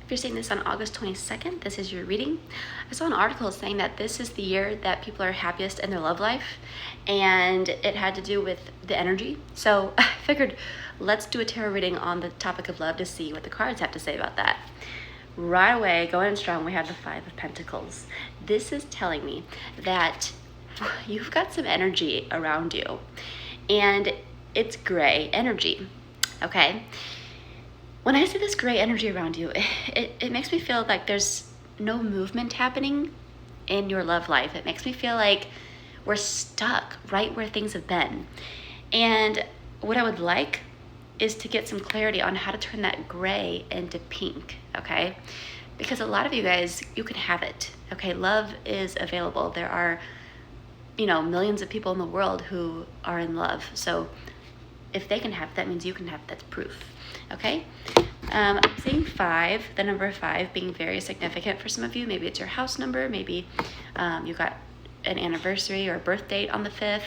If you're seeing this on August 22nd, this is your reading. I saw an article saying that this is the year that people are happiest in their love life, and it had to do with the energy. So I figured let's do a tarot reading on the topic of love to see what the cards have to say about that. Right away, going in strong, we have the Five of Pentacles. This is telling me that you've got some energy around you, and it's gray energy, okay? When I see this gray energy around you, it makes me feel like there's no movement happening in your love life. It makes me feel like we're stuck right where things have been. And what I would like is to get some clarity on how to turn that gray into pink, okay? Because a lot of you guys, you can have it, okay? Love is available. There are, millions of people in the world who are in love. So if they can have it, that means you can have it. That's proof, okay? I'm seeing 5, the number 5 being very significant for some of you. Maybe it's your house number. Maybe you got an anniversary or a birth date on the 5th.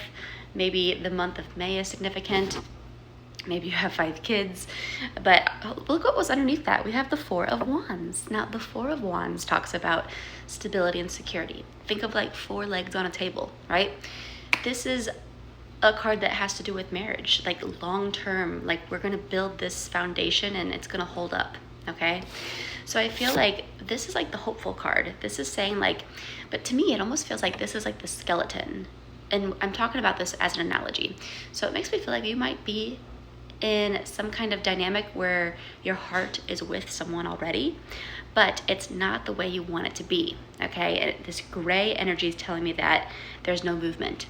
Maybe the month of May is significant. Maybe you have 5 kids. But look what was underneath that. We have the 4 of Wands. Now, the 4 of Wands talks about stability and security. Think of like 4 legs on a table, right? This is a card that has to do with marriage, like long term, like we're going to build this foundation and it's going to hold up, okay? So I feel like this is like the hopeful card. This is saying like, but to me it almost feels like this is like the skeleton, and I'm talking about this as an analogy. So it makes me feel like you might be in some kind of dynamic where your heart is with someone already, but it's not the way you want it to be, okay? And this gray energy is telling me that there's no movement.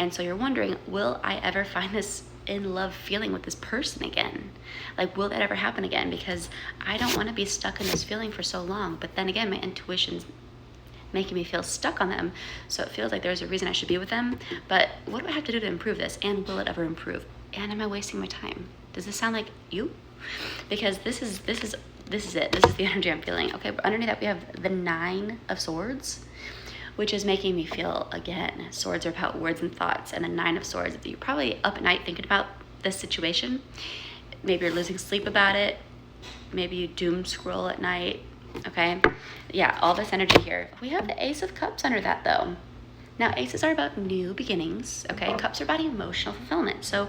And so you're wondering, will I ever find this in love feeling with this person again? Like, will that ever happen again? Because I don't want to be stuck in this feeling for so long. But then again, my intuition's making me feel stuck on them. So it feels like there's a reason I should be with them. But what do I have to do to improve this? And will it ever improve? And am I wasting my time? Does this sound like you? Because this is it. This is the energy I'm feeling. Okay, but underneath that we have the 9 of Swords, which is making me feel, again, swords are about words and thoughts, and the 9 of Swords, you're probably up at night thinking about this situation. Maybe you're losing sleep about it. Maybe you doom scroll at night, okay? Yeah, all this energy here. We have the Ace of Cups under that, though. Now, aces are about new beginnings, okay? Cups are about emotional fulfillment. So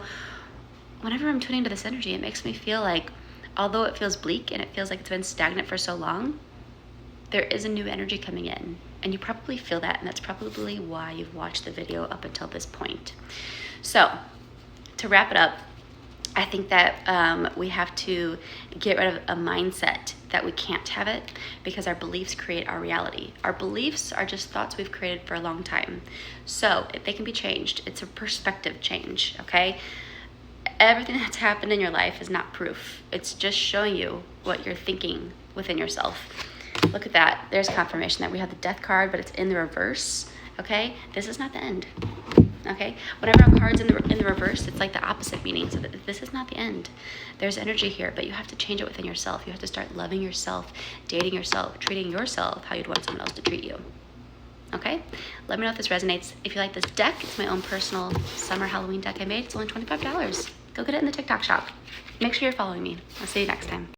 whenever I'm tuning to this energy, it makes me feel like, although it feels bleak and it feels like it's been stagnant for so long, there is a new energy coming in. And you probably feel that, and that's probably why you've watched the video up until this point. So, to wrap it up, I think that we have to get rid of a mindset that we can't have it, because our beliefs create our reality. Our beliefs are just thoughts we've created for a long time. So, if they can be changed, it's a perspective change, okay? Everything that's happened in your life is not proof. It's just showing you what you're thinking within yourself. Look at that. There's confirmation that we have the Death card, but it's in the reverse, okay? This is not the end, okay? Whenever a card's in the reverse, it's like the opposite meaning. So this is not the end. There's energy here, but you have to change it within yourself. You have to start loving yourself, dating yourself, treating yourself how you'd want someone else to treat you, okay? Let me know if this resonates. If you like this deck, it's my own personal summer Halloween deck I made. It's only $25. Go get it in the TikTok shop. Make sure you're following me. I'll see you next time.